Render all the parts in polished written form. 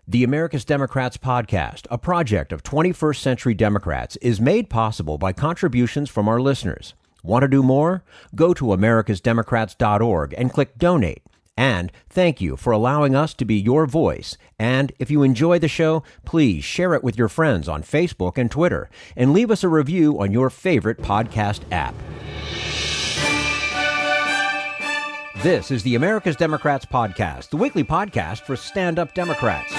The America's Democrats podcast, a project of 21st Century Democrats, is made possible by contributions from our listeners. Want to do more? Go to americasdemocrats.org and click Donate. And thank you for allowing us to be your voice. And if you enjoy the show, please share it with your friends on Facebook and Twitter, and leave us a review on your favorite podcast app. This is the America's Democrats podcast, the weekly podcast for stand-up Democrats.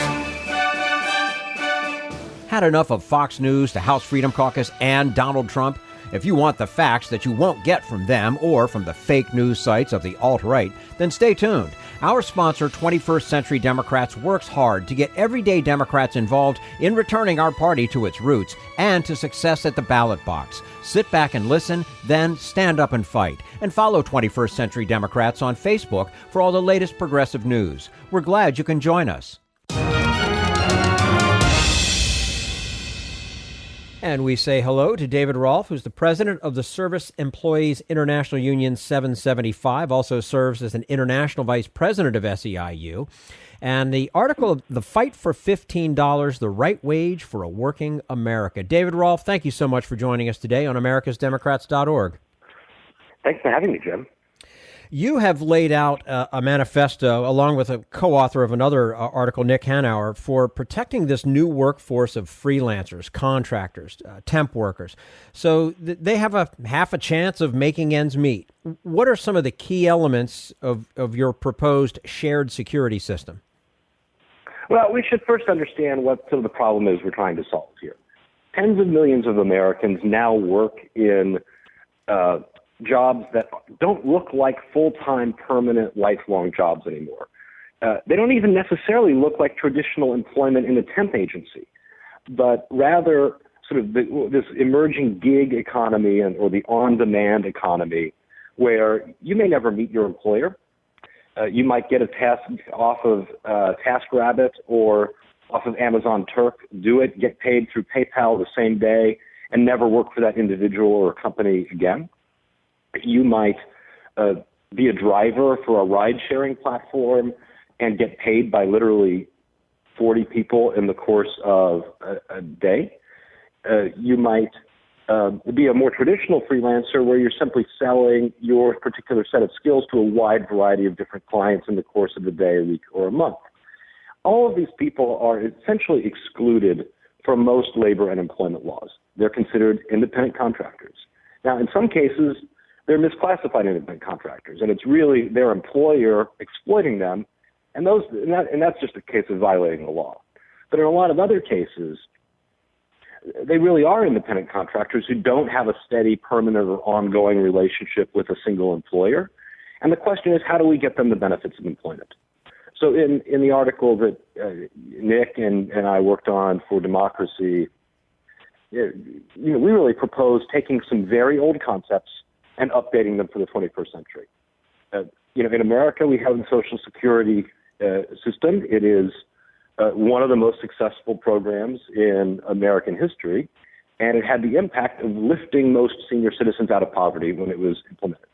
Had enough of Fox News, the House Freedom Caucus, and Donald Trump? If you want the facts that you won't get from them or from the fake news sites of the alt-right, then stay tuned. Our sponsor, 21st Century Democrats, works hard to get everyday Democrats involved in returning our party to its roots and to success at the ballot box. Sit back and listen, then stand up and fight. And follow 21st Century Democrats on Facebook for all the latest progressive news. We're glad you can join us. And we say hello to David Rolf, who's the president of the Service Employees International Union 775, also serves as an international vice president of SEIU. And the article, The Fight for $15, The Right Wage for a Working America. David Rolf, thank you so much for joining us today on americasdemocrats.org. Thanks for having me, Jim. You have laid out a manifesto, along with a co-author of another article, Nick Hightower, for protecting this new workforce of freelancers, contractors, temp workers. So they have a half a chance of making ends meet. What are some of the key elements of your proposed shared security system? Well, we should first understand what some of the problem is we're trying to solve here. Tens of millions of Americans now work in jobs that don't look like full-time, permanent, lifelong jobs anymore. They don't even necessarily look like traditional employment in a temp agency, but rather sort of this emerging gig economy or the on-demand economy where you may never meet your employer. You might get a task off of TaskRabbit or off of Amazon Turk, do it, get paid through PayPal the same day, and never work for that individual or company again. You might be a driver for a ride-sharing platform and get paid by literally 40 people in the course of a day. You might be a more traditional freelancer where you're simply selling your particular set of skills to a wide variety of different clients in the course of a day, a week, or a month. All of these people are essentially excluded from most labor and employment laws. They're considered independent contractors. Now, in some cases, they're misclassified independent contractors, and it's really their employer exploiting them, and that's just a case of violating the law. But in a lot of other cases, they really are independent contractors who don't have a steady, permanent, or ongoing relationship with a single employer. And the question is, how do we get them the benefits of employment? So in the article that Nick and I worked on for Democracy, we really propose taking some very old concepts and updating them for the 21st century. In America, we have the Social Security system. It is one of the most successful programs in American history, and it had the impact of lifting most senior citizens out of poverty when it was implemented.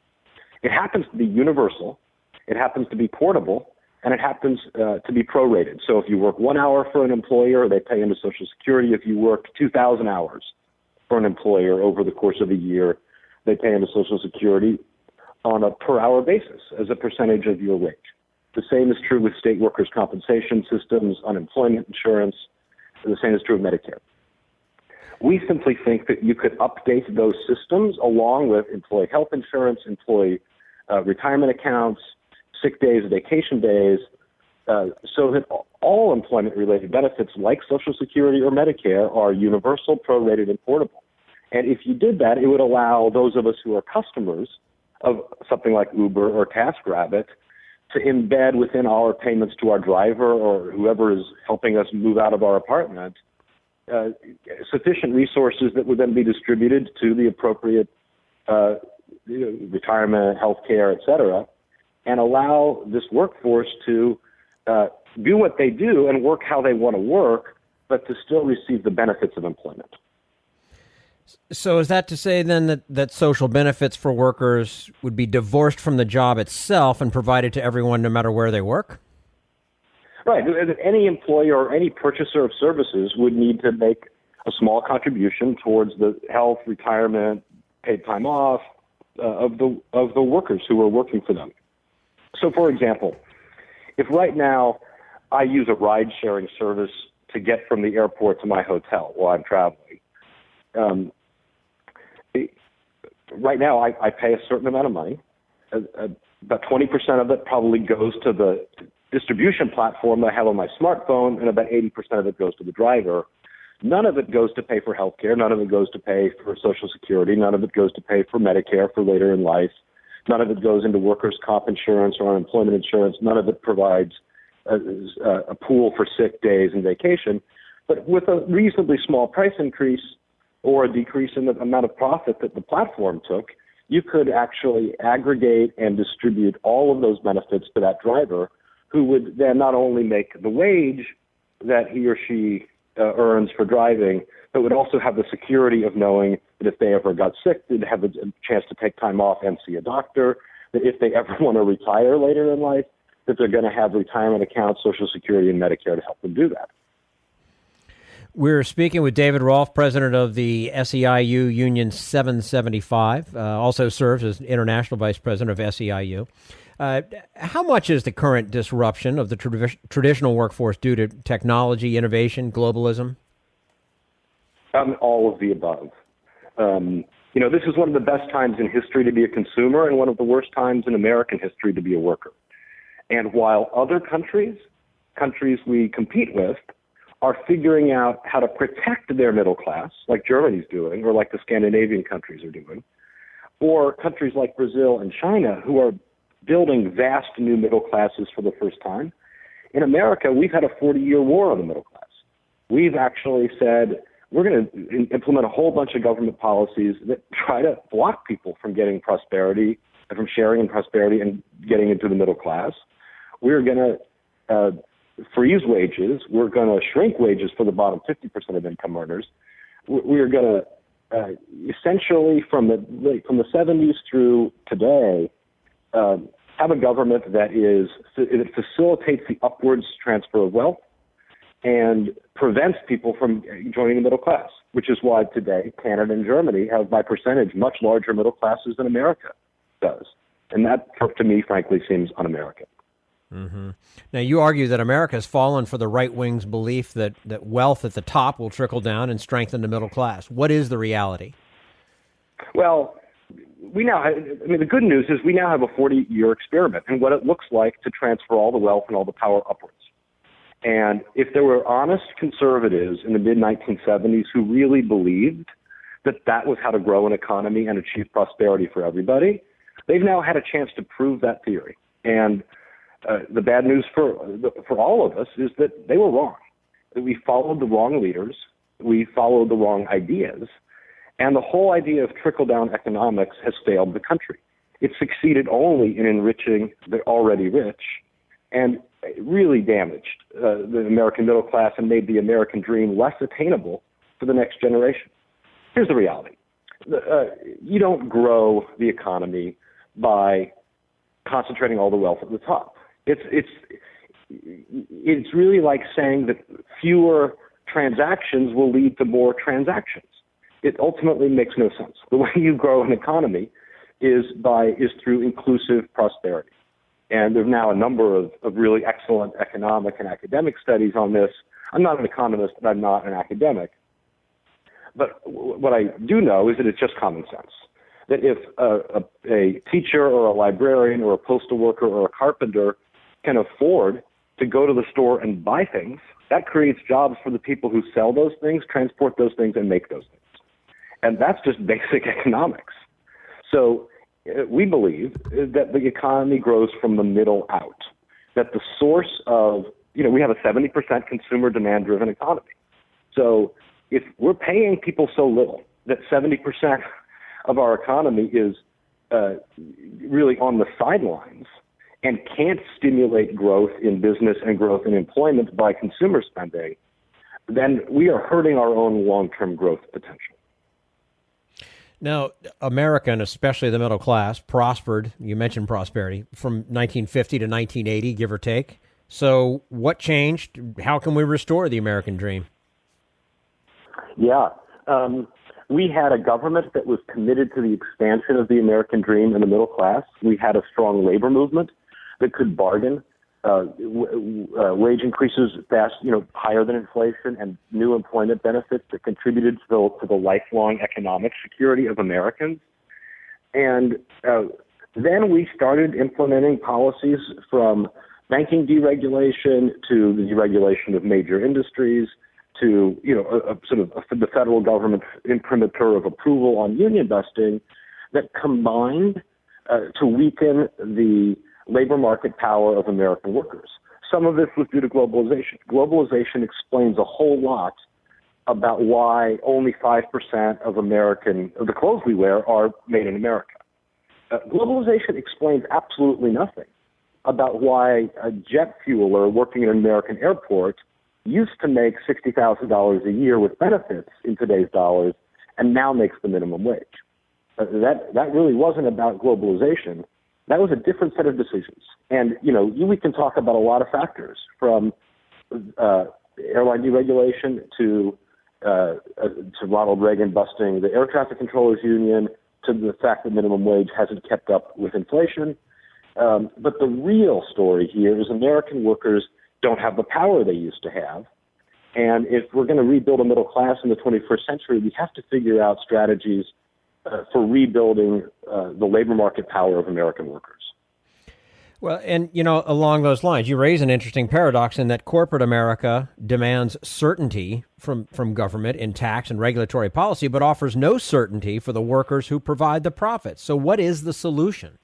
It happens to be universal, it happens to be portable, and it happens to be prorated. So if you work 1 hour for an employer, they pay into Social Security. If you work 2,000 hours for an employer over the course of a year, they pay into Social Security on a per-hour basis as a percentage of your wage. The same is true with state workers' compensation systems, unemployment insurance. The same is true of Medicare. We simply think that you could update those systems along with employee health insurance, employee retirement accounts, sick days, vacation days, so that all employment-related benefits like Social Security or Medicare are universal, prorated, and portable. And if you did that, it would allow those of us who are customers of something like Uber or TaskRabbit to embed within our payments to our driver or whoever is helping us move out of our apartment sufficient resources that would then be distributed to the appropriate retirement, health care, et cetera, and allow this workforce to do what they do and work how they want to work, but to still receive the benefits of employment. So is that to say then that social benefits for workers would be divorced from the job itself and provided to everyone no matter where they work? Right. Any employer or any purchaser of services would need to make a small contribution towards the health, retirement, paid time off of the workers who are working for them. So, for example, if right now I use a ride-sharing service to get from the airport to my hotel while I'm traveling, right now I pay a certain amount of money. About 20% of it probably goes to the distribution platform that I have on my smartphone, and about 80% of it goes to the driver. None of it goes to pay for health care. None of it goes to pay for Social Security. None of it goes to pay for Medicare for later in life. None of it goes into workers' comp insurance or unemployment insurance. None of it provides a pool for sick days and vacation. But with a reasonably small price increase or a decrease in the amount of profit that the platform took, you could actually aggregate and distribute all of those benefits to that driver, who would then not only make the wage that he or she earns for driving, but would also have the security of knowing that if they ever got sick, they'd have a chance to take time off and see a doctor, that if they ever want to retire later in life, that they're going to have retirement accounts, Social Security, and Medicare to help them do that. We're speaking with David Rolf, president of the SEIU Union 775, also serves as international vice president of SEIU. How much is the current disruption of the traditional workforce due to technology, innovation, globalism? All of the above. This is one of the best times in history to be a consumer and one of the worst times in American history to be a worker. And while other countries we compete with, are figuring out how to protect their middle class, like Germany's doing, or like the Scandinavian countries are doing, or countries like Brazil and China, who are building vast new middle classes for the first time. In America, we've had a 40-year war on the middle class. We've actually said we're going to implement a whole bunch of government policies that try to block people from getting prosperity, from sharing in prosperity and getting into the middle class. We're going to freeze wages. We're going to shrink wages for the bottom 50% of income earners. We're going to essentially from the 70s through today have a government that facilitates the upwards transfer of wealth and prevents people from joining the middle class, which is why today Canada and Germany have, by percentage, much larger middle classes than America does. And that, to me, frankly, seems un-American. Mm-hmm. Now, you argue that America has fallen for the right wing's belief that wealth at the top will trickle down and strengthen the middle class. What is the reality? Well, the good news is we now have a 40-year experiment in what it looks like to transfer all the wealth and all the power upwards. And if there were honest conservatives in the mid-1970s who really believed that was how to grow an economy and achieve prosperity for everybody, they've now had a chance to prove that theory. And the bad news for all of us is that they were wrong. We followed the wrong leaders. We followed the wrong ideas. And the whole idea of trickle-down economics has failed the country. It succeeded only in enriching the already rich and really damaged the American middle class and made the American dream less attainable for the next generation. Here's the reality. You don't grow the economy by concentrating all the wealth at the top. It's really like saying that fewer transactions will lead to more transactions. It ultimately makes no sense. The way you grow an economy is through inclusive prosperity. And there's now a number of really excellent economic and academic studies on this. I'm not an economist, and I'm not an academic. But what I do know is that it's just common sense. That if a teacher or a librarian or a postal worker or a carpenter can afford to go to the store and buy things, that creates jobs for the people who sell those things, transport those things, and make those things. And that's just basic economics. So we believe that the economy grows from the middle out, that the source of, we have a 70% consumer demand-driven economy. So if we're paying people so little that 70% of our economy is really on the sidelines and can't stimulate growth in business and growth in employment by consumer spending, then we are hurting our own long-term growth potential. Now, America, and especially the middle class, prospered, you mentioned prosperity, from 1950 to 1980, give or take. So what changed? How can we restore the American dream? Yeah. We had a government that was committed to the expansion of the American dream in the middle class. We had a strong labor movement that could bargain wage increases fast, higher than inflation, and new employment benefits that contributed to the lifelong economic security of Americans. And then we started implementing policies from banking deregulation to the deregulation of major industries to, the federal government's imprimatur of approval on union busting that combined to weaken the labor market power of American workers. Some of this was due to globalization. Globalization explains a whole lot about why only 5% of the clothes we wear are made in America. Globalization explains absolutely nothing about why a jet fueler working in an American airport used to make $60,000 a year with benefits in today's dollars and now makes the minimum wage. That really wasn't about globalization. That was a different set of decisions. And, we can talk about a lot of factors from airline deregulation to Ronald Reagan busting the Air Traffic Controllers Union to the fact that minimum wage hasn't kept up with inflation. But the real story here is American workers don't have the power they used to have. And if we're going to rebuild a middle class in the 21st century, we have to figure out strategies for rebuilding the labor market power of American workers. Well, and, along those lines, you raise an interesting paradox in that corporate America demands certainty from government in tax and regulatory policy, but offers no certainty for the workers who provide the profits. So what is the solution?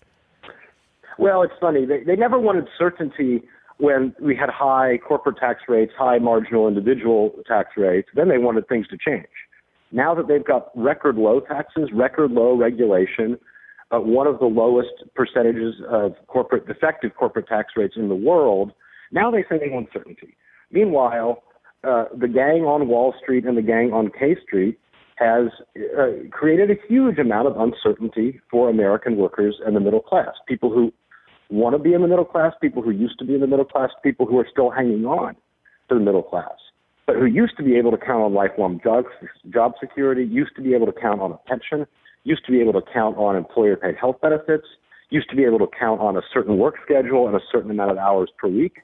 Well, it's funny. They never wanted certainty when we had high corporate tax rates, high marginal individual tax rates. Then they wanted things to change. Now that they've got record low taxes, record low regulation, one of the lowest percentages of effective corporate tax rates in the world, now they say they want certainty. Meanwhile, the gang on Wall Street and the gang on K Street has created a huge amount of uncertainty for American workers and the middle class, people who want to be in the middle class, people who used to be in the middle class, people who are still hanging on to the middle class, but who used to be able to count on lifelong job security, used to be able to count on a pension, used to be able to count on employer-paid health benefits, used to be able to count on a certain work schedule and a certain amount of hours per week,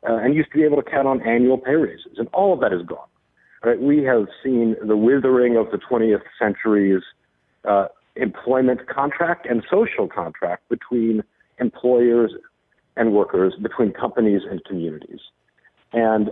and used to be able to count on annual pay raises. And all of that is gone. Right? We have seen the withering of the 20th century's employment contract and social contract between employers and workers, between companies and communities. And,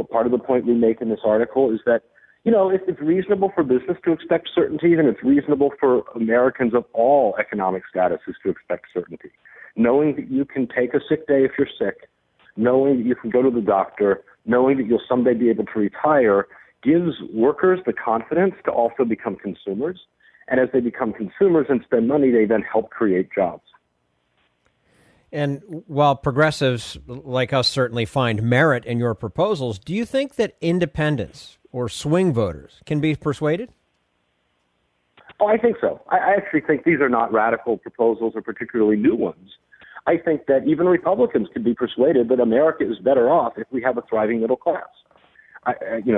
part of the point we make in this article is that, if it's reasonable for business to expect certainty, then it's reasonable for Americans of all economic statuses to expect certainty. Knowing that you can take a sick day if you're sick, knowing that you can go to the doctor, knowing that you'll someday be able to retire, gives workers the confidence to also become consumers. And as they become consumers and spend money, they then help create jobs. And while progressives like us certainly find merit in your proposals, do you think that independents or swing voters can be persuaded? Oh, I think so. I actually think these are not radical proposals or particularly new ones. I think that even Republicans can be persuaded that America is better off if we have a thriving middle class.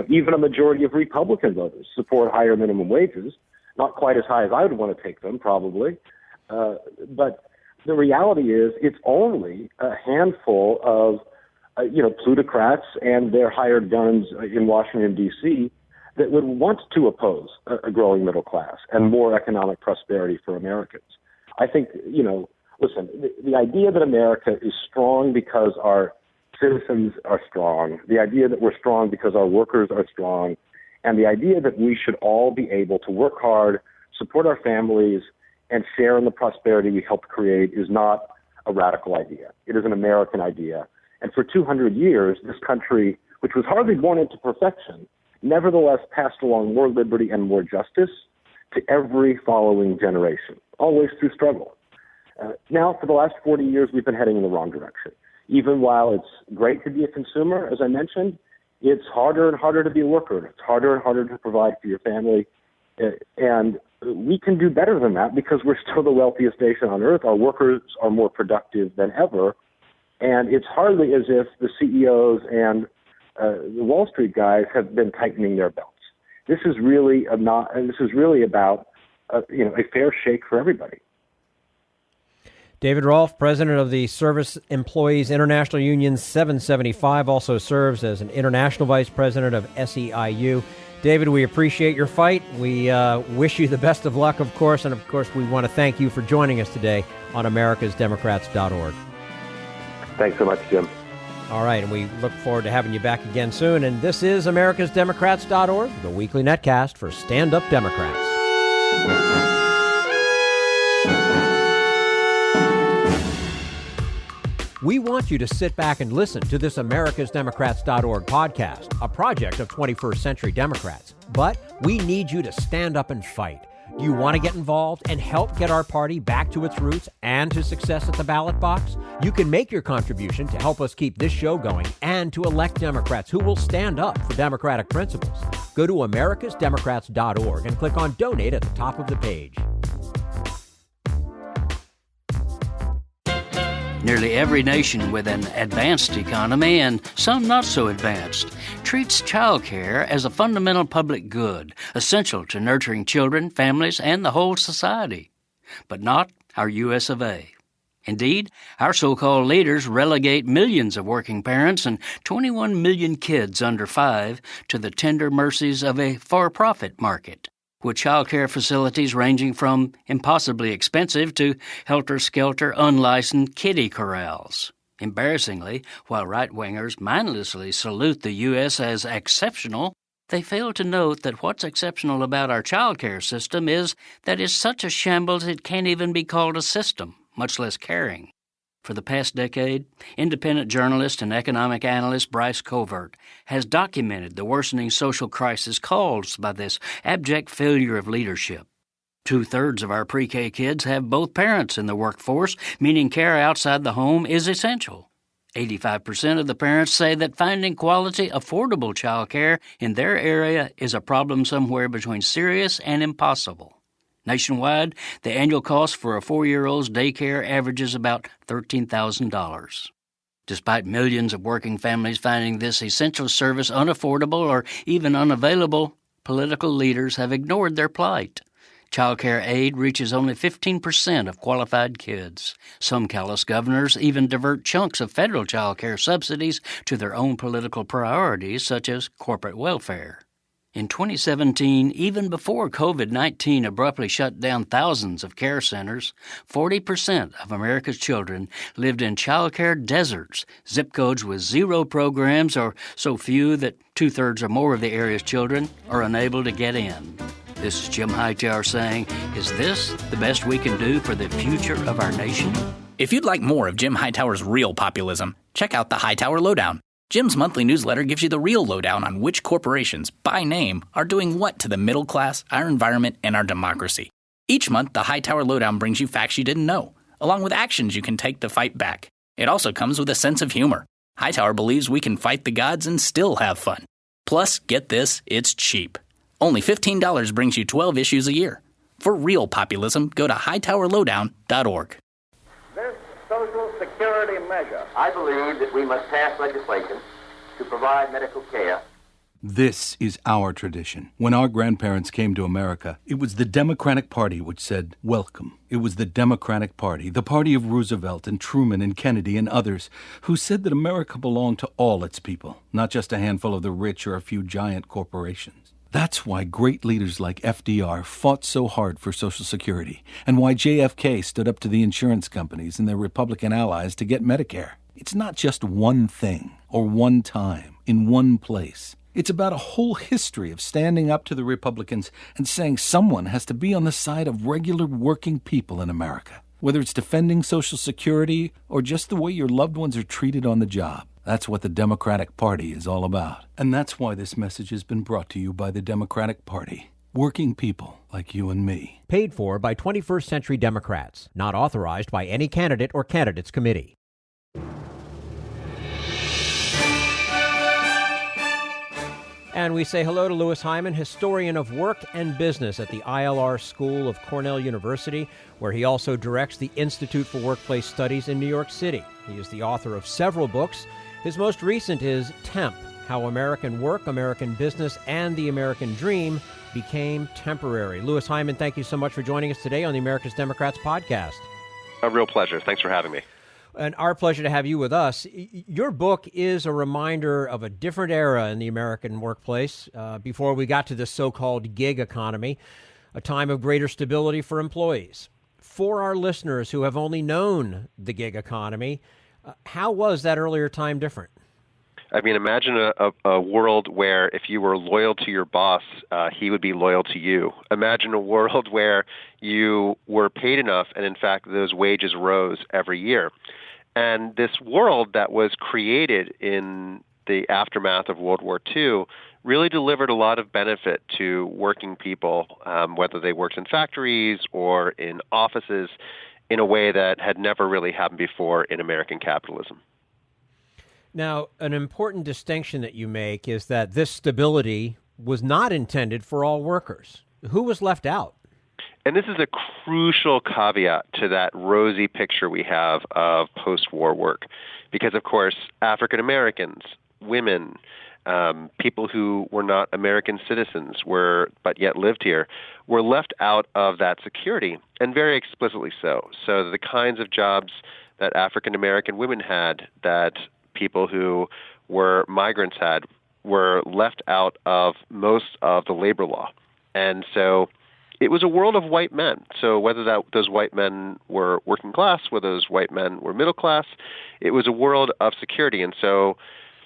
Even a majority of Republican voters support higher minimum wages, not quite as high as I would want to take them, probably, but the reality is it's only a handful of, plutocrats and their hired guns in Washington, D.C. that would want to oppose a growing middle class and more economic prosperity for Americans. I think, listen, the idea that America is strong because our citizens are strong, the idea that we're strong because our workers are strong, and the idea that we should all be able to work hard, support our families, and share in the prosperity we helped create is not a radical idea. It is an American idea. And for 200 years, this country, which was hardly born into perfection, nevertheless passed along more liberty and more justice to every following generation, always through struggle. Now, for the last 40 years, we've been heading in the wrong direction. Even while it's great to be a consumer, as I mentioned, it's harder and harder to be a worker. It's harder and harder to provide for your family. And we can do better than that because we're still the wealthiest nation on earth. Our workers are more productive than ever. And it's hardly as if the CEOs and the Wall Street guys have been tightening their belts. This is really about a fair shake for everybody. David Rolf, president of the Service Employees International Union 775, also serves as an international vice president of SEIU. David, we appreciate your fight. We wish you the best of luck, of course. And, of course, we want to thank you for joining us today on americasdemocrats.org. Thanks so much, Jim. All right, and we look forward to having you back again soon. And this is americasdemocrats.org, the weekly netcast for stand-up Democrats. We want you to sit back and listen to this americasdemocrats.org podcast, a project of 21st Century Democrats. But we need you to stand up and fight. Do you want to get involved and help get our party back to its roots and to success at the ballot box? You can make your contribution to help us keep this show going and to elect Democrats who will stand up for democratic principles. Go to americasdemocrats.org and click on Donate at the top of the page. Nearly every nation with an advanced economy, and some not so advanced, treats childcare as a fundamental public good, essential to nurturing children, families, and the whole society. But not our U.S. of A. Indeed, our so-called leaders relegate millions of working parents and 21 million kids under 5 to the tender mercies of a for-profit market, with child care facilities ranging from impossibly expensive to helter-skelter unlicensed kiddie corrals. Embarrassingly, while right-wingers mindlessly salute the U.S. as exceptional, they fail to note that what's exceptional about our child care system is that it's such a shambles it can't even be called a system, much less caring. For the past decade, independent journalist and economic analyst Bryce Covert has documented the worsening social crisis caused by this abject failure of leadership. 2/3 of our pre-K kids have both parents in the workforce, meaning care outside the home is essential. 85% of the parents say that finding quality, affordable child care in their area is a problem somewhere between serious and impossible. Nationwide, the annual cost for a 4-year-old's daycare averages about $13,000. Despite millions of working families finding this essential service unaffordable or even unavailable, political leaders have ignored their plight. Child care aid reaches only 15% of qualified kids. Some callous governors even divert chunks of federal child care subsidies to their own political priorities, such as corporate welfare. In 2017, even before COVID-19 abruptly shut down thousands of care centers, 40% of America's children lived in child care deserts, zip codes with 0 programs or so few that 2/3 or more of the area's children are unable to get in. This is Jim Hightower saying, is this the best we can do for the future of our nation? If you'd like more of Jim Hightower's real populism, check out the Hightower Lowdown. Jim's monthly newsletter gives you the real lowdown on which corporations, by name, are doing what to the middle class, our environment, and our democracy. Each month, the Hightower Lowdown brings you facts you didn't know, along with actions you can take to fight back. It also comes with a sense of humor. Hightower believes we can fight the gods and still have fun. Plus, get this, it's cheap. Only $15 brings you 12 issues a year. For real populism, go to hightowerlowdown.org. This Social Security measure, I believe that we must pass legislation to provide medical care. This is our tradition. When our grandparents came to America, it was the Democratic Party which said, welcome. It was the Democratic Party, the party of Roosevelt and Truman and Kennedy and others, who said that America belonged to all its people, not just a handful of the rich or a few giant corporations. That's why great leaders like FDR fought so hard for Social Security, and why JFK stood up to the insurance companies and their Republican allies to get Medicare. It's not just one thing, or one time, in one place. It's about a whole history of standing up to the Republicans and saying someone has to be on the side of regular working people in America, whether it's defending Social Security or just the way your loved ones are treated on the job. That's what the Democratic Party is all about. And that's why this message has been brought to you by the Democratic Party. Working people like you and me. Paid for by 21st Century Democrats. Not authorized by any candidate or candidates committee. And we say hello to Louis Hyman, historian of work and business at the ILR School of Cornell University, where he also directs the Institute for Workplace Studies in New York City. He is the author of several books. His most recent is Temp: How American Work, American Business, and the American Dream Became Temporary. Louis Hyman, thank you so much for joining us today on the America's Democrats podcast. A real pleasure. Thanks for having me. And our pleasure to have you with us. Your book is a reminder of a different era in the American workplace before we got to the so-called gig economy, a time of greater stability for employees. For our listeners who have only known the gig economy, how was that earlier time different? I mean, imagine a world where if you were loyal to your boss, he would be loyal to you. Imagine a world where you were paid enough and, in fact, those wages rose every year. And this world that was created in the aftermath of World War II really delivered a lot of benefit to working people, whether they worked in factories or in offices, in a way that had never really happened before in American capitalism. Now, an important distinction that you make is that this stability was not intended for all workers. Who was left out? And this is a crucial caveat to that rosy picture we have of post-war work. Because, of course, African Americans, women, people who were not American citizens but yet lived here, were left out of that security, and very explicitly so. So the kinds of jobs that African American women had, that people who were migrants had, were left out of most of the labor law. And so it was a world of white men. So whether those white men were working class, whether those white men were middle class, it was a world of security. And so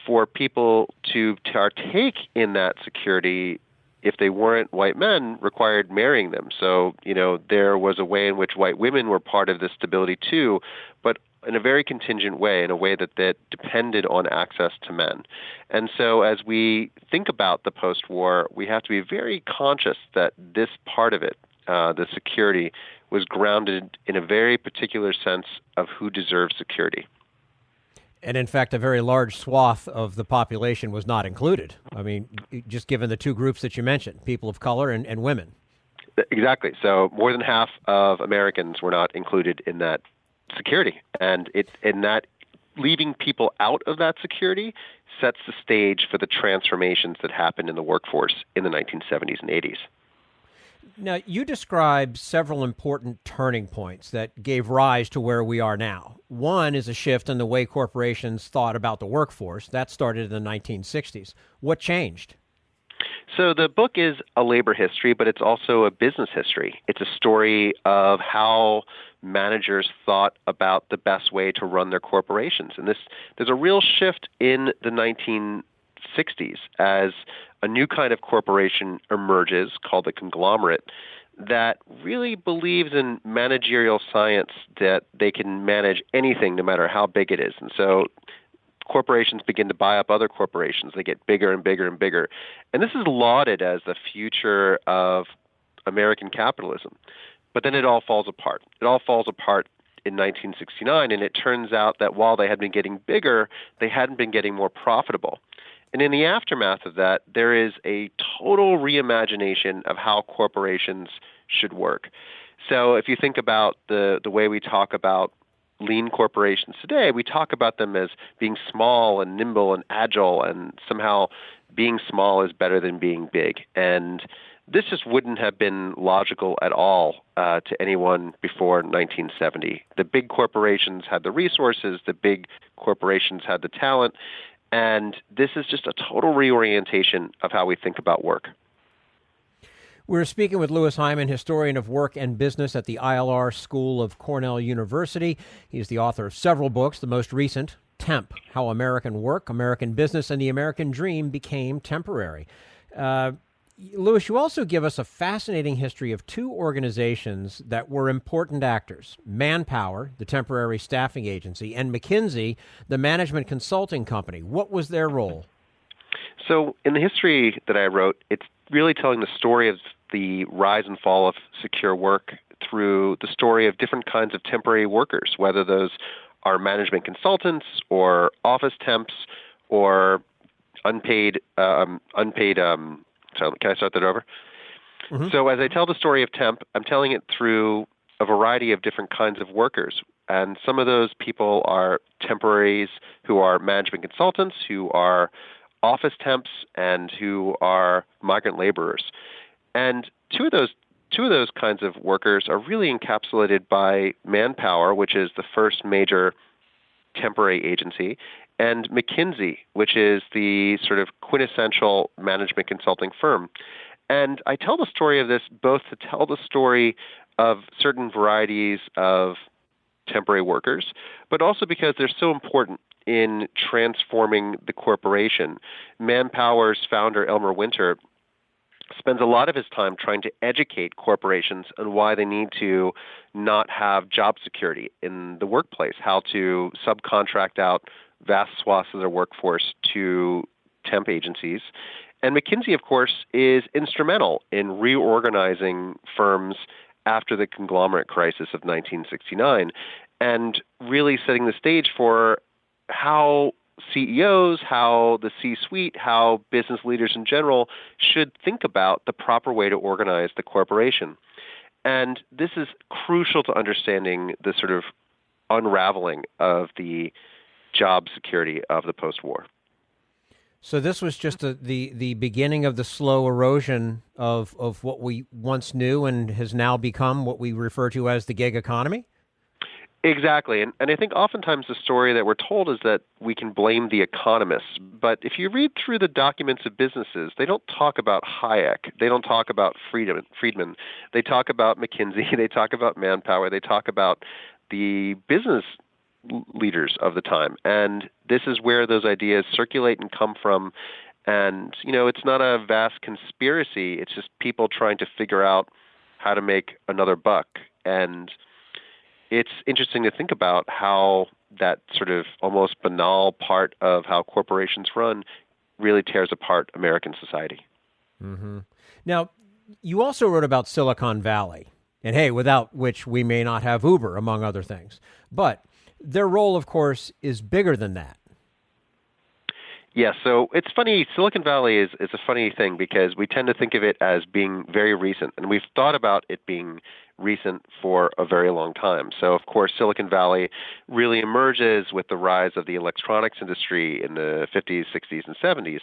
for people to partake in that security, if they weren't white men, required marrying them. So, there was a way in which white women were part of this stability too, but in a very contingent way, in a way that depended on access to men. And so as we think about the post-war, we have to be very conscious that this part of it, the security, was grounded in a very particular sense of who deserves security. And in fact, a very large swath of the population was not included. I mean, just given the two groups that you mentioned, people of color and women. Exactly. So more than half of Americans were not included in that security. And that leaving people out of that security sets the stage for the transformations that happened in the workforce in the 1970s and 80s. Now, you describe several important turning points that gave rise to where we are now. One is a shift in the way corporations thought about the workforce. That started in the 1960s. What changed? So the book is a labor history, but it's also a business history. It's a story of how managers thought about the best way to run their corporations. And there's a real shift in the 1960s as a new kind of corporation emerges called the conglomerate that really believes in managerial science, that they can manage anything no matter how big it is. And so corporations begin to buy up other corporations. They get bigger and bigger and bigger. And this is lauded as the future of American capitalism. But then it all falls apart. It all falls apart in 1969, and it turns out that while they had been getting bigger, they hadn't been getting more profitable. And in the aftermath of that, there is a total reimagination of how corporations should work. So if you think about the way we talk about lean corporations today, we talk about them as being small and nimble and agile, and somehow being small is better than being big. And this just wouldn't have been logical at all to anyone before 1970. The big corporations had the resources, the big corporations had the talent, and this is just a total reorientation of how we think about work. We're speaking with Louis Hyman, historian of work and business at the ILR School of Cornell University. He's the author of several books, the most recent, Temp: How American Work, American Business, and the American Dream Became Temporary. Louis, you also give us a fascinating history of two organizations that were important actors: Manpower, the temporary staffing agency, and McKinsey, the management consulting company. What was their role? So in the history that I wrote, it's really telling the story of the rise and fall of secure work through the story of different kinds of temporary workers, whether those are management consultants or office temps or unpaid. So can I start that over? Mm-hmm. So as I tell the story of temp, I'm telling it through a variety of different kinds of workers. And some of those people are temporaries who are management consultants, who are office temps, and who are migrant laborers. And two of those kinds of workers are really encapsulated by Manpower, which is the first major temporary agency, and McKinsey, which is the sort of quintessential management consulting firm. And I tell the story of this both to tell the story of certain varieties of temporary workers, but also because they're so important in transforming the corporation. Manpower's founder, Elmer Winter, spends a lot of his time trying to educate corporations on why they need to not have job security in the workplace, how to subcontract out vast swaths of their workforce to temp agencies. And McKinsey, of course, is instrumental in reorganizing firms after the conglomerate crisis of 1969 and really setting the stage for how CEOs, how the C-suite, how business leaders in general should think about the proper way to organize the corporation. And this is crucial to understanding the sort of unraveling of the job security of the post-war. So this was just the beginning of the slow erosion of what we once knew and has now become what we refer to as the gig economy? Exactly. And I think oftentimes the story that we're told is that we can blame the economists. But if you read through the documents of businesses, they don't talk about Hayek. They don't talk about Friedman. They talk about McKinsey. They talk about Manpower. They talk about the business leaders of the time. And this is where those ideas circulate and come from. And, it's not a vast conspiracy. It's just people trying to figure out how to make another buck. And it's interesting to think about how that sort of almost banal part of how corporations run really tears apart American society. Mm-hmm. Now, you also wrote about Silicon Valley, and hey, without which we may not have Uber, among other things. But their role, of course, is bigger than that. Yeah, so it's funny. Silicon Valley is a funny thing because we tend to think of it as being very recent, and we've thought about it being recent for a very long time. So, of course, Silicon Valley really emerges with the rise of the electronics industry in the 50s, 60s, and 70s.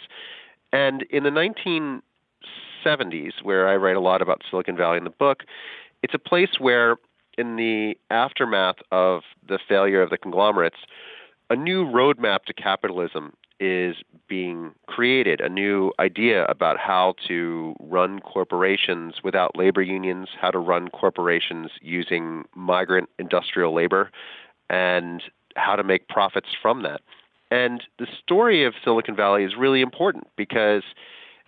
And in the 1970s, where I write a lot about Silicon Valley in the book, it's a place where, in the aftermath of the failure of the conglomerates, a new roadmap to capitalism is being created, a new idea about how to run corporations without labor unions, how to run corporations using migrant industrial labor, and how to make profits from that. And the story of Silicon Valley is really important because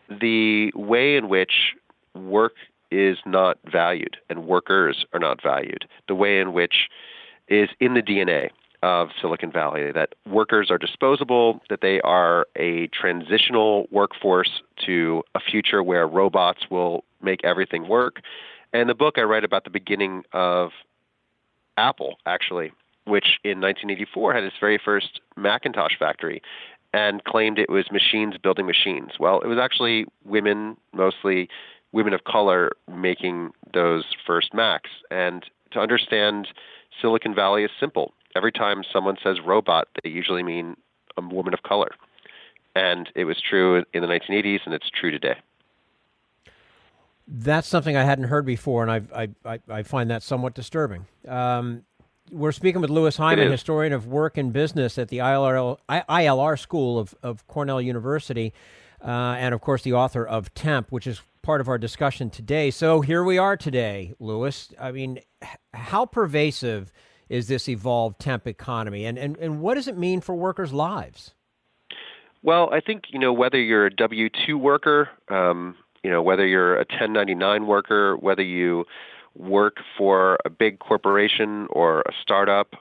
the way in which work is not valued and workers are not valued, the way in which is in the DNA of Silicon Valley, that workers are disposable, that they are a transitional workforce to a future where robots will make everything work. And in the book, I write about the beginning of Apple, actually, which in 1984 had its very first Macintosh factory and claimed it was machines building machines. Well, it was actually women, mostly women of color, making those first Macs. And to understand Silicon Valley is simple. Every time someone says robot, they usually mean a woman of color. And it was true in the 1980s, and it's true today. That's something I hadn't heard before, and I find that somewhat disturbing. We're speaking with Louis Hyman, historian of work and business at the ILR School of Cornell University, and, of course, the author of Temp, which is part of our discussion today. So here we are today, Louis. I mean, how pervasive is this evolved temp economy, and what does it mean for workers' lives? Well, I think, whether you're a W-2 worker, whether you're a 1099 worker, whether you work for a big corporation or a startup,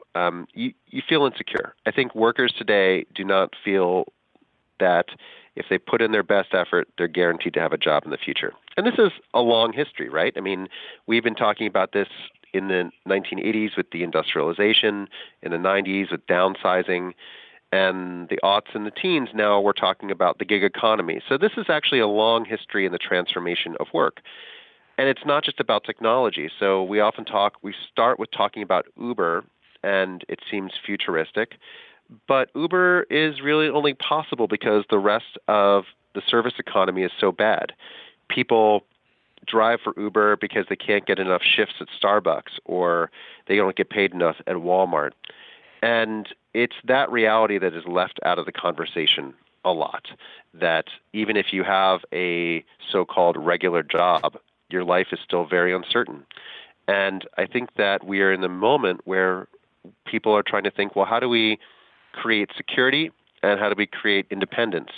you feel insecure. I think workers today do not feel that if they put in their best effort, they're guaranteed to have a job in the future. And this is a long history, right? I mean, we've been talking about this in the 1980s with deindustrialization, in the 90s with downsizing, And the aughts and the teens, now we're talking about the gig economy. So this is actually a long history in the transformation of work. And it's not just about technology. So we start with talking about Uber, and it seems futuristic. But Uber is really only possible because the rest of the service economy is so bad. People drive for Uber because they can't get enough shifts at Starbucks, or they don't get paid enough at Walmart. And it's that reality that is left out of the conversation a lot, that even if you have a so-called regular job, your life is still very uncertain. And I think that we are in the moment where people are trying to think, well, how do we create security and how do we create independence?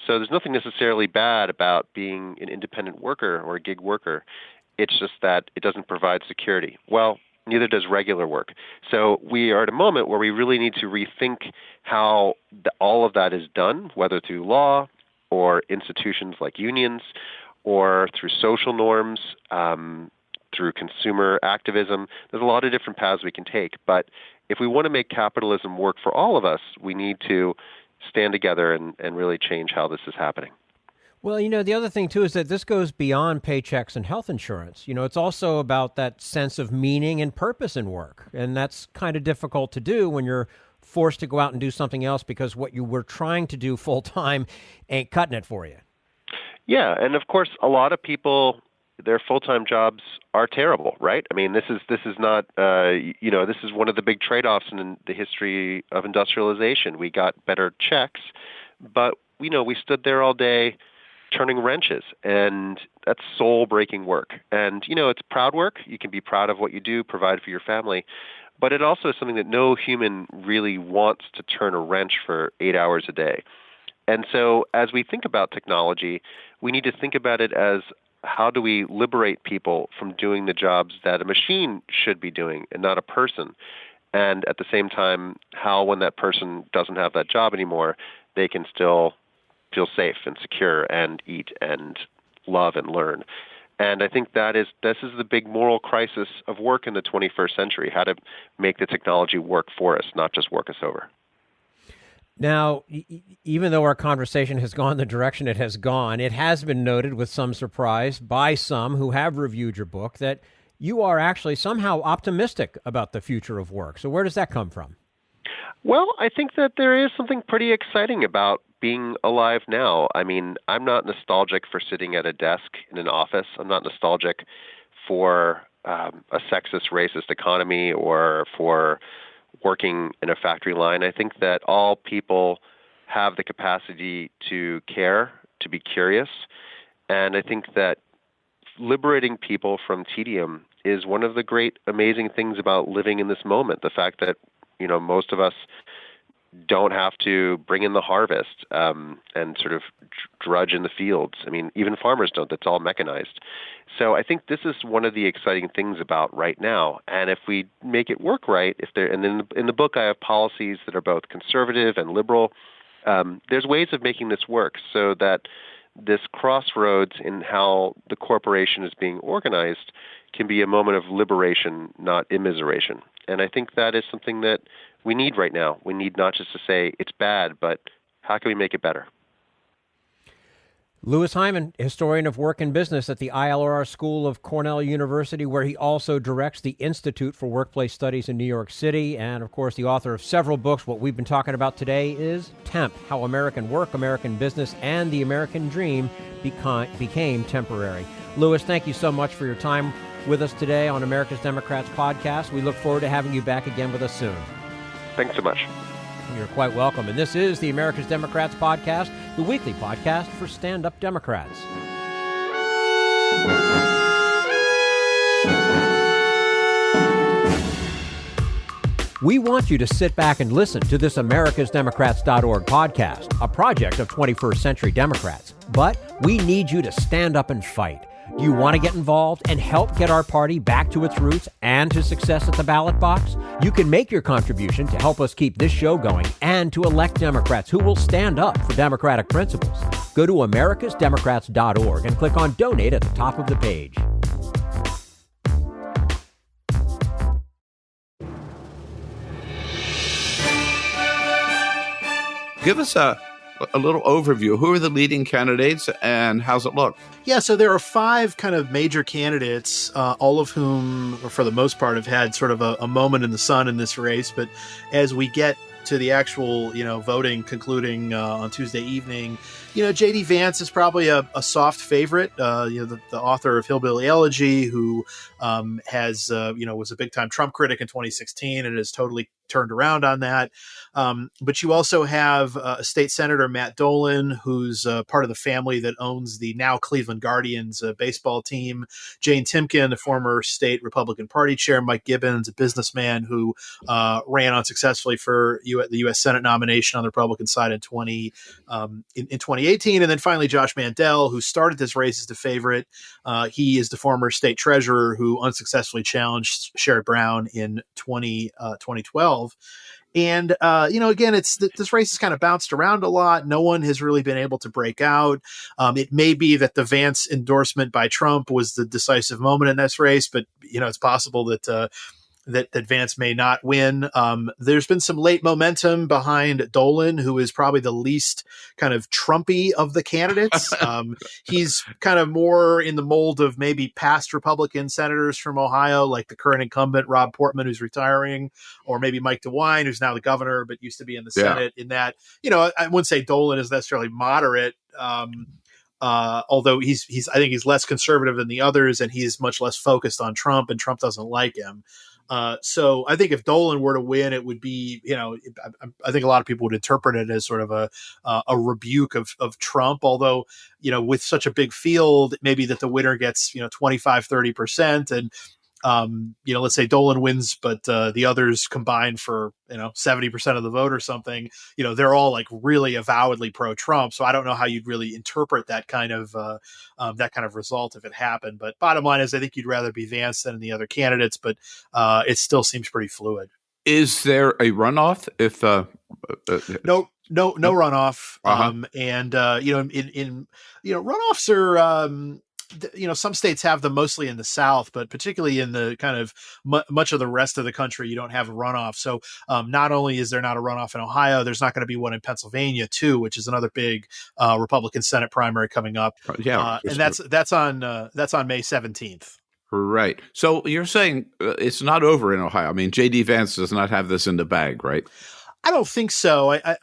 So there's nothing necessarily bad about being an independent worker or a gig worker. It's just that it doesn't provide security. Well, neither does regular work. So we are at a moment where we really need to rethink how all of that is done, whether through law or institutions like unions or through social norms, through consumer activism. There's a lot of different paths we can take. But if we want to make capitalism work for all of us, we need to stand together and really change how this is happening. Well, the other thing, too, is that this goes beyond paychecks and health insurance. It's also about that sense of meaning and purpose in work. And that's kind of difficult to do when you're forced to go out and do something else because what you were trying to do full time ain't cutting it for you. Yeah. And of course, a lot of people, their full-time jobs are terrible, right? I mean, this is not, this is one of the big trade-offs in the history of industrialization. We got better checks, but, we stood there all day turning wrenches, and that's soul-breaking work. And, it's proud work. You can be proud of what you do, provide for your family, but it also is something that no human really wants to turn a wrench for 8 hours a day. And so as we think about technology, we need to think about it as how do we liberate people from doing the jobs that a machine should be doing and not a person? And at the same time, how when that person doesn't have that job anymore, they can still feel safe and secure and eat and love and learn. And I think this is the big moral crisis of work in the 21st century, how to make the technology work for us, not just work us over. Now, even though our conversation has gone the direction it has gone, it has been noted with some surprise by some who have reviewed your book that you are actually somehow optimistic about the future of work. So where does that come from? Well, I think that there is something pretty exciting about being alive now. I mean, I'm not nostalgic for sitting at a desk in an office. I'm not nostalgic for a sexist, racist economy or for working in a factory line. I think that all people have the capacity to care, to be curious. And I think that liberating people from tedium is one of the great, amazing things about living in this moment. The fact that, most of us don't have to bring in the harvest and sort of drudge in the fields. I mean, even farmers don't. That's all mechanized. So I think this is one of the exciting things about right now. And if we make it work right, and in the book I have policies that are both conservative and liberal, there's ways of making this work so that this crossroads in how the corporation is being organized can be a moment of liberation, not immiseration. And I think that is something that we need right now. We need not just to say it's bad, but how can we make it better? Louis Hyman, historian of work and business at the ILR School of Cornell University, where he also directs the Institute for Workplace Studies in New York City, and, of course, the author of several books. What we've been talking about today is Temp, How American Work, American Business, and the American Dream became temporary. Louis, thank you so much for your time with us today on America's Democrats podcast. We look forward to having you back again with us soon. Thanks so much. You're quite welcome. And this is the America's Democrats podcast, the weekly podcast for stand-up Democrats. We want you to sit back and listen to this americasdemocrats.org podcast, a project of 21st Century Democrats. But we need you to stand up and fight. Do you want to get involved and help get our party back to its roots and to success at the ballot box? You can make your contribution to help us keep this show going and to elect Democrats who will stand up for democratic principles. Go to americasdemocrats.org and click on Donate at the top of the page. give us a little overview. Who are the leading candidates and how's it look? Yeah, so there are 5 kind of major candidates, all of whom, for the most part, have had sort of a moment in the sun in this race. But as we get to the actual, voting concluding on Tuesday evening, J.D. Vance is probably a soft favorite. The author of Hillbilly Elegy, who has, was a big time Trump critic in 2016 and has totally turned around on that. But you also have State Senator Matt Dolan, who's part of the family that owns the now Cleveland Guardians baseball team. Jane Timken, the former state Republican Party chair. Mike Gibbons, a businessman who ran unsuccessfully for the U.S. Senate nomination on the Republican side in 2018. And then finally, Josh Mandel, who started this race as the favorite. He is the former state treasurer who unsuccessfully challenged Sherrod Brown in 2012. And, again, this race has kind of bounced around a lot. No one has really been able to break out. It may be that the Vance endorsement by Trump was the decisive moment in this race, but, it's possible that Vance may not win. There's been some late momentum behind Dolan, who is probably the least kind of Trumpy of the candidates. He's kind of more in the mold of maybe past Republican senators from Ohio, like the current incumbent Rob Portman, who's retiring, or maybe Mike DeWine, who's now the governor, but used to be in the Senate. In that, I wouldn't say Dolan is necessarily moderate. Although I think he's less conservative than the others, and he's much less focused on Trump, and Trump doesn't like him. So I think if Dolan were to win, it would be, I think a lot of people would interpret it as sort of a rebuke of Trump. Although, with such a big field, maybe that the winner gets, 25, 30%. And, let's say Dolan wins, but the others combine for, 70% of the vote or something, they're all like really avowedly pro-Trump. So I don't know how you'd really interpret that kind of result if it happened. But bottom line is, I think you'd rather be Vance than the other candidates, but it still seems pretty fluid. Is there a runoff if no runoff? Uh-huh. And runoffs are some states have them mostly in the South, but particularly in the kind of much of the rest of the country, you don't have a runoff. So not only is there not a runoff in Ohio, there's not going to be one in Pennsylvania too, which is another big Republican Senate primary coming up. And that's on May 17th. Right. So you're saying it's not over in Ohio. I mean, J.D. Vance does not have this in the bag, right? I don't think so. I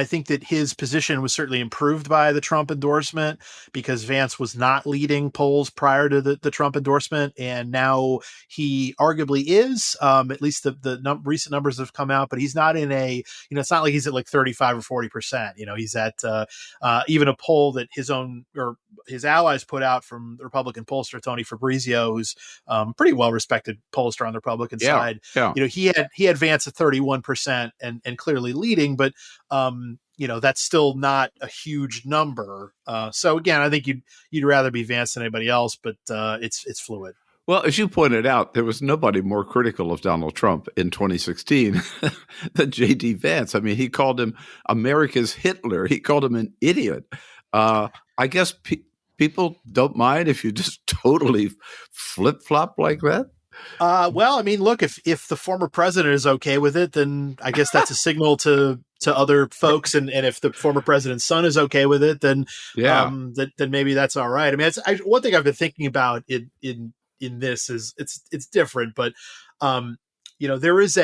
think that his position was certainly improved by the Trump endorsement, because Vance was not leading polls prior to the Trump endorsement. And now he arguably is, at least the recent numbers have come out, but he's not in it's not like he's at like 35 or 40%. He's at even a poll that his own or his allies put out from the Republican pollster, Tony Fabrizio, who's pretty well-respected pollster on the Republican side. Yeah. He had Vance at 31% and clearly leading, but that's still not a huge number. So again, I think you'd rather be Vance than anybody else, but it's fluid. Well, as you pointed out, there was nobody more critical of Donald Trump in 2016 than J.D. Vance. I mean, he called him America's Hitler. He called him an idiot. I guess people don't mind if you just totally flip-flop like that. Well, I mean, look, if the former president is okay with it, then I guess that's a signal to other folks. And if the former president's son is okay with it, then then maybe that's all right. I mean, one thing I've been thinking about in this is it's different, but there is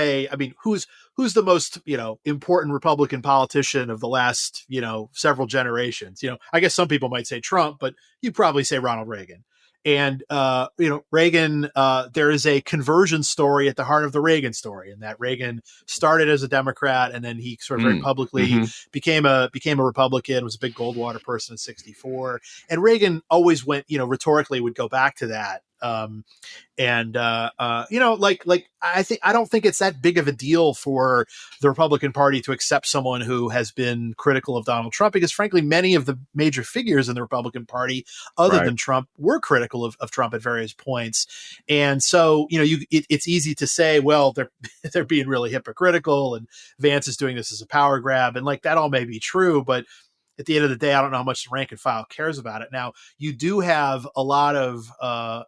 who's the most, important Republican politician of the last, several generations? I guess some people might say Trump, but you'd probably say Ronald Reagan. And, Reagan, there is a conversion story at the heart of the Reagan story, in that Reagan started as a Democrat, and then he sort of very publicly became a Republican, was a big Goldwater person in 1964. And Reagan always went, rhetorically would go back to that. I don't think it's that big of a deal for the Republican Party to accept someone who has been critical of Donald Trump, because frankly, many of the major figures in the Republican Party, other than Trump, were critical of Trump at various points. And so, it's easy to say, well, they're being really hypocritical, and Vance is doing this as a power grab, and like that all may be true, but at the end of the day, I don't know how much the rank and file cares about it. Now, you do have a lot of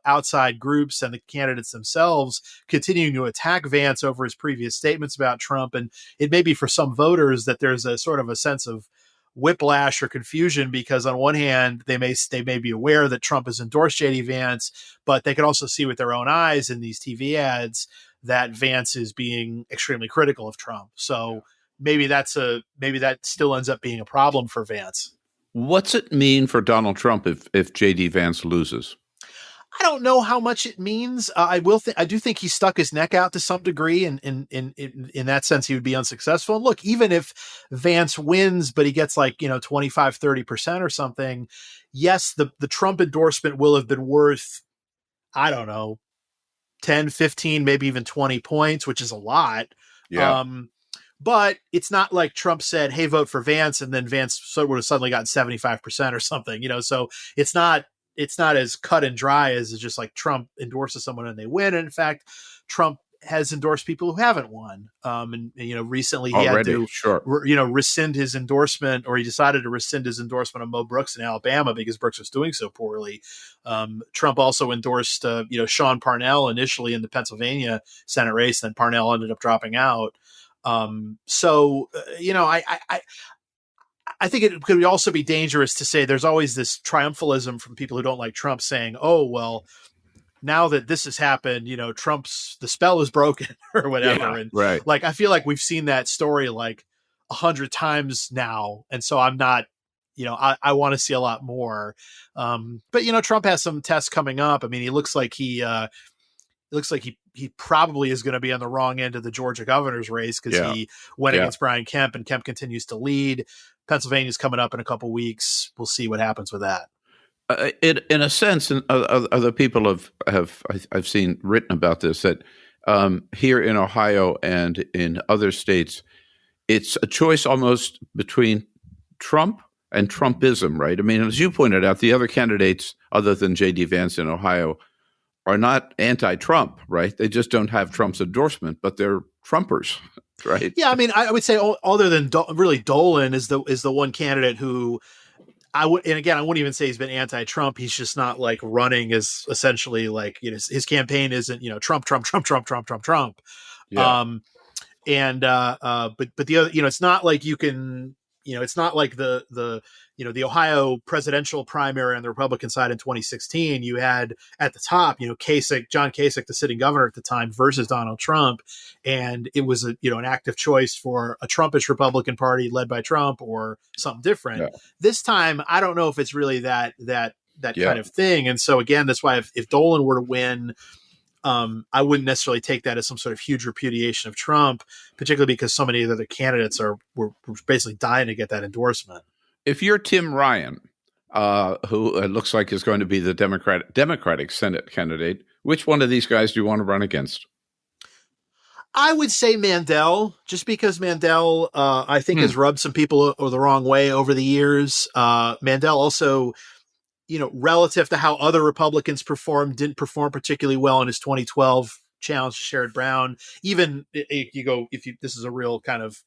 outside groups and the candidates themselves continuing to attack Vance over his previous statements about Trump. And it may be for some voters that there's a sort of a sense of whiplash or confusion, because on one hand, they may be aware that Trump has endorsed JD Vance, but they can also see with their own eyes in these TV ads that Vance is being extremely critical of Trump. So maybe that still ends up being a problem for Vance. What's it mean for Donald Trump if JD Vance loses? I don't know how much it means. I do think he stuck his neck out to some degree, and in that sense, he would be unsuccessful. And look, even if Vance wins, but he gets 25-30% or something, yes, the Trump endorsement will have been worth, I don't know, 10, 15, maybe even 20 points, which is a lot. Yeah. But it's not like Trump said, "Hey, vote for Vance," and then Vance would have suddenly gotten 75% or something. So it's not as cut and dry as it's just like Trump endorses someone and they win. And in fact, Trump has endorsed people who haven't won. And recently he had to, rescind his endorsement, or he decided to rescind his endorsement of Mo Brooks in Alabama because Brooks was doing so poorly. Trump also endorsed, Sean Parnell initially in the Pennsylvania Senate race, then Parnell ended up dropping out. I think it could also be dangerous to say there's always this triumphalism from people who don't like Trump saying, "Oh, well, now that this has happened, the spell is broken," or whatever. Yeah, and right. I feel like we've seen that story 100 times now. And so I'm not, I want to see a lot more. But Trump has some tests coming up. I mean, he looks like he probably is going to be on the wrong end of the Georgia governor's race because he went against Brian Kemp, and Kemp continues to lead. Pennsylvania's coming up in a couple weeks. We'll see what happens with that. In a sense, and other people I've seen written about this, that here in Ohio and in other states, it's a choice almost between Trump and Trumpism, right? I mean, as you pointed out, the other candidates other than J.D. Vance in Ohio are not anti-Trump, right? They just don't have Trump's endorsement, but they're Trumpers, right? Yeah, I mean, I would say other than really Dolan is the one candidate who I wouldn't even say he's been anti-Trump. He's just not running as essentially his campaign isn't Trump. Yeah. But the other, it's not like you can, it's not like the Ohio presidential primary on the Republican side in 2016. You had at the top, John Kasich, the sitting governor at the time, versus Donald Trump, and it was an active choice for a Trumpish Republican Party led by Trump or something different. Yeah. This time, I don't know if it's really that kind of thing, and so again, that's why if Dolan were to win, I wouldn't necessarily take that as some sort of huge repudiation of Trump, particularly because so many of the other candidates were basically dying to get that endorsement. If you're Tim Ryan, who it looks like is going to be the Democratic Senate candidate, which one of these guys do you want to run against? I would say Mandel, just because Mandel, I think, has rubbed some people the wrong way over the years. Mandel also, relative to how other Republicans didn't perform particularly well in his 2012 challenge to Sherrod Brown. Even this is a real kind of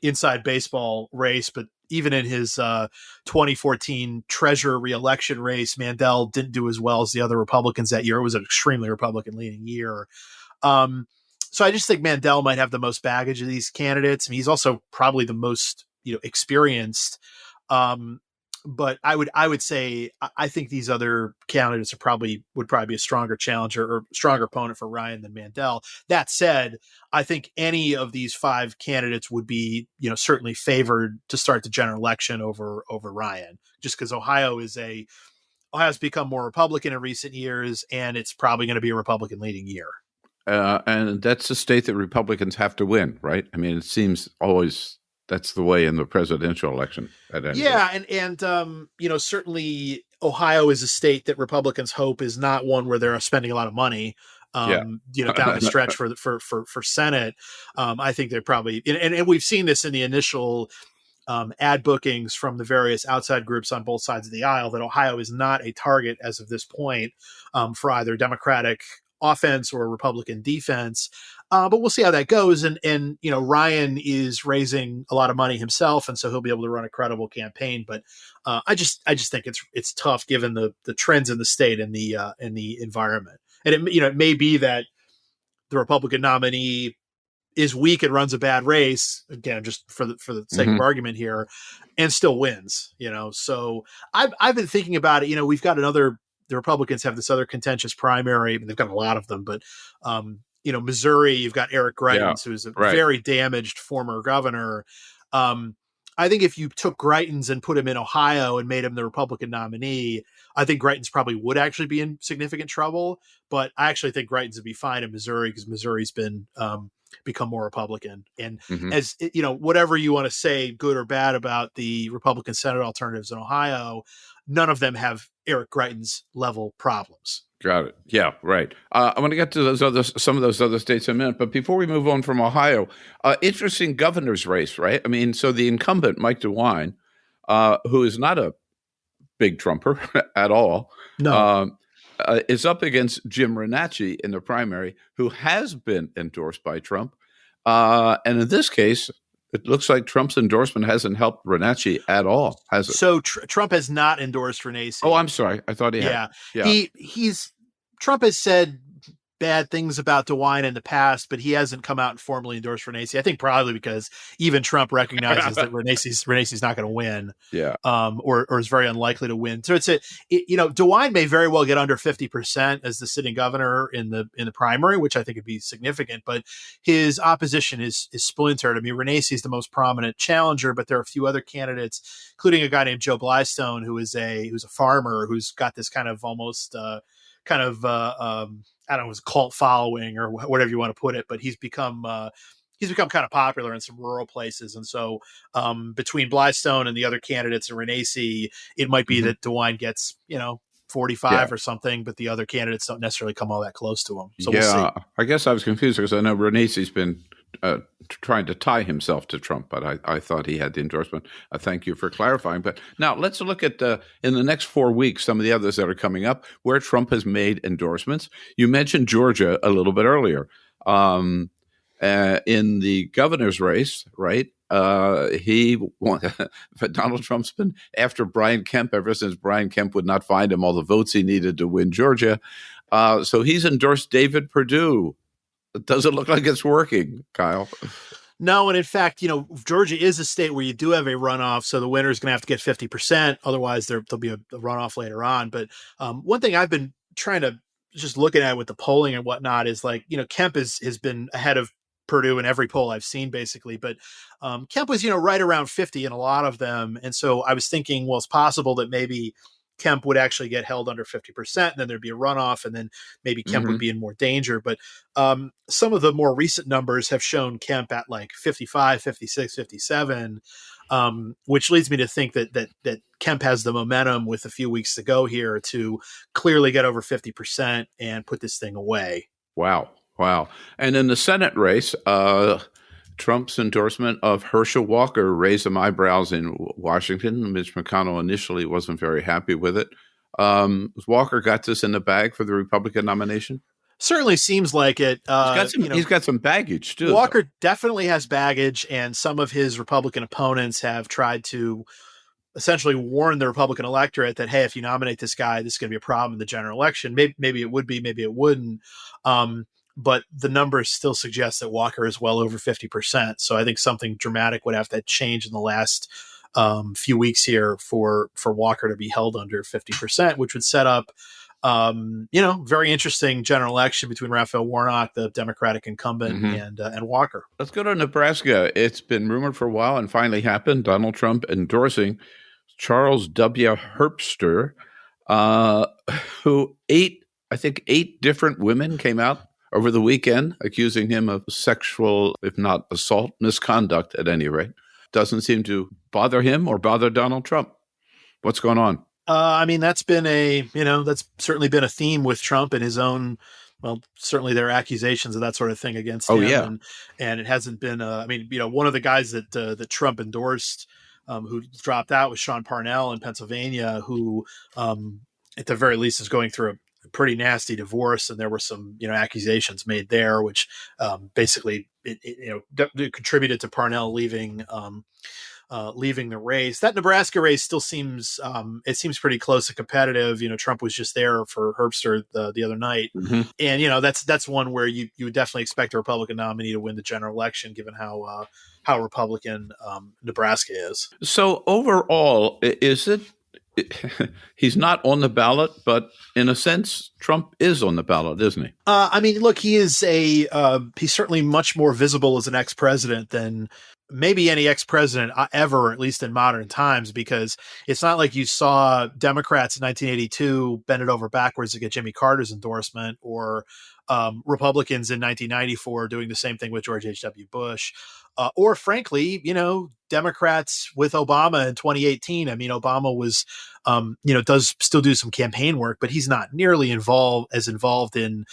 inside baseball race, but even in his 2014 treasurer reelection race, Mandel didn't do as well as the other Republicans that year. It was an extremely Republican-leaning year. So I just think Mandel might have the most baggage of these candidates. I mean, he's also probably the most experienced. But I would say I think these other candidates would probably be a stronger challenger or stronger opponent for Ryan than Mandel. That said, I think any of these five candidates would be certainly favored to start the general election over Ryan, just because Ohio's become more Republican in recent years, and it's probably going to be a Republican leading year. And that's a state that Republicans have to win, right? I mean, it seems always that's the way in the presidential election. Yeah, and certainly Ohio is a state that Republicans hope is not one where they're spending a lot of money. Down the stretch for Senate. I think they're probably, and we've seen this in the initial ad bookings from the various outside groups on both sides of the aisle, that Ohio is not a target as of this point for either Democratic offense or Republican defense. But we'll see how that goes. And Ryan is raising a lot of money himself, and so he'll be able to run a credible campaign. But I just think it's tough given the trends in the state and the environment. And it may be that the Republican nominee is weak and runs a bad race, again, just for the sake of argument here, and still wins. So I've been thinking about it. We've got the Republicans have this other contentious primary. I mean, they've got a lot of them, but Missouri, you've got Eric Greitens, who's a very damaged former governor. I think if you took Greitens and put him in Ohio and made him the Republican nominee, I think Greitens probably would actually be in significant trouble. But I actually think Greitens would be fine in Missouri because Missouri's been become more Republican. And as whatever you want to say, good or bad about the Republican Senate alternatives in Ohio, none of them have Eric Greitens level problems. Got it. Yeah, right. I want to get to some of those other states in a minute, but before we move on from Ohio, interesting governor's race, right? I mean, so the incumbent, Mike DeWine, who is not a big Trumper at all, is up against Jim Renacci in the primary, who has been endorsed by Trump. And in this case, it looks like Trump's endorsement hasn't helped Renacci at all, has it? So Trump has not endorsed Renacci. Oh, I'm sorry. I thought he had. Yeah. Trump has said bad things about DeWine in the past, but he hasn't come out and formally endorsed Renacci. I think probably because even Trump recognizes that Renacci's not going to win. Yeah. Or is very unlikely to win. So DeWine may very well get under 50% as the sitting governor in the primary, which I think would be significant, but his opposition is splintered. I mean, Renacci is the most prominent challenger, but there are a few other candidates, including a guy named Joe Blystone, who's a farmer who's got this kind of almost I don't know, his cult following or whatever you want to put it, but he's become kind of popular in some rural places. And so between Blystone and the other candidates and Renacci, it might be that DeWine gets, 45 or something, but the other candidates don't necessarily come all that close to him. So we'll see. I guess I was confused because I know Renacci's been trying to tie himself to Trump, but I thought he had the endorsement. Thank you for clarifying. But now let's look at in the next 4 weeks, some of the others that are coming up where Trump has made endorsements. You mentioned Georgia a little bit earlier. In the governor's race, right? He won, but Donald Trump's been after Brian Kemp ever since Brian Kemp would not find him all the votes he needed to win Georgia. So he's endorsed David Perdue. It doesn't look like it's working, Kyle. No, and in fact, Georgia is a state where you do have a runoff, so the winner is going to have to get 50%. Otherwise, there'll be a runoff later on. But one thing I've been trying to just looking at with the polling and whatnot is Kemp has been ahead of Purdue in every poll I've seen, basically. But Kemp was, right around 50 in a lot of them. And so I was thinking, well, it's possible that maybe Kemp would actually get held under 50%, and then there'd be a runoff, and then maybe Kemp would be in more danger. But some of the more recent numbers have shown Kemp at 55, 56, 57, which leads me to think that Kemp has the momentum with a few weeks to go here to clearly get over 50% and put this thing away. Wow. And in the Senate race, Trump's endorsement of Herschel Walker raised some eyebrows in Washington. Mitch McConnell initially wasn't very happy with it. Walker got this in the bag for the Republican nomination? Certainly seems like it. He's got some baggage, too. Walker definitely has baggage, and some of his Republican opponents have tried to essentially warn the Republican electorate that, hey, if you nominate this guy, this is going to be a problem in the general election. Maybe it would be, maybe it wouldn't. But the numbers still suggest that Walker is well over 50%. So I think something dramatic would have to change in the last few weeks here for Walker to be held under 50%, which would set up, very interesting general election between Raphael Warnock, the Democratic incumbent, and Walker. Let's go to Nebraska. It's been rumored for a while and finally happened. Donald Trump endorsing Charles W. Herbster, who eight different women came out over the weekend, accusing him of sexual, if not assault, misconduct at any rate. Doesn't seem to bother him or bother Donald Trump. What's going on? That's been that's certainly been a theme with Trump and his own, certainly there are accusations of that sort of thing against him. Yeah. And it hasn't been, one of the guys that Trump endorsed who dropped out was Sean Parnell in Pennsylvania, who at the very least is going through a pretty nasty divorce, and there were some accusations made there, which basically it contributed to Parnell leaving the race. That Nebraska race still seems pretty close and competitive. Trump was just there for Herbster the other night, and that's one where you would definitely expect a Republican nominee to win the general election, given how Republican Nebraska is. So overall, is it? He's not on the ballot, but in a sense, Trump is on the ballot, isn't he? I mean, look, he is he's certainly much more visible as an ex-president than maybe any ex-president ever, at least in modern times, because it's not like you saw Democrats in 1982 bend it over backwards to get Jimmy Carter's endorsement, or Republicans in 1994 doing the same thing with George H.W. Bush, or frankly, Democrats with Obama in 2018. I mean, Obama was, does still do some campaign work, but he's not nearly involved in,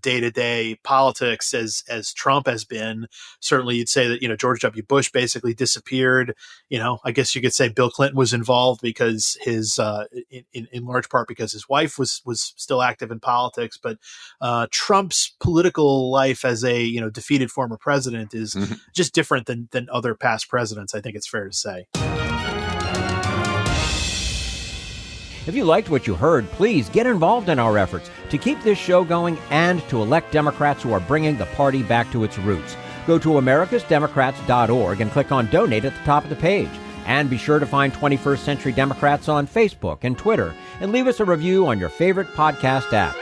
day-to-day politics as Trump has been. Certainly you'd say that, George W. Bush basically disappeared. I guess you could say Bill Clinton was involved because his, in large part because his wife was still active in politics. But Trump's political life as a, defeated former president is just different than other past presidents, I think it's fair to say. If you liked what you heard, please get involved in our efforts to keep this show going and to elect Democrats who are bringing the party back to its roots. Go to americasdemocrats.org and click on Donate at the top of the page. And be sure to find 21st Century Democrats on Facebook and Twitter, and leave us a review on your favorite podcast app.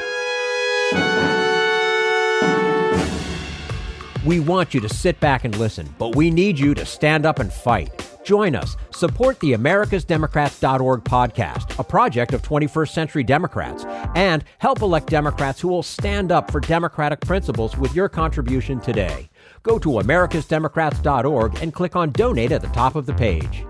We want you to sit back and listen, but we need you to stand up and fight. Join us. Support the americasdemocrats.org podcast, a project of 21st Century Democrats, and help elect Democrats who will stand up for democratic principles with your contribution today. Go to americasdemocrats.org and click on Donate at the top of the page.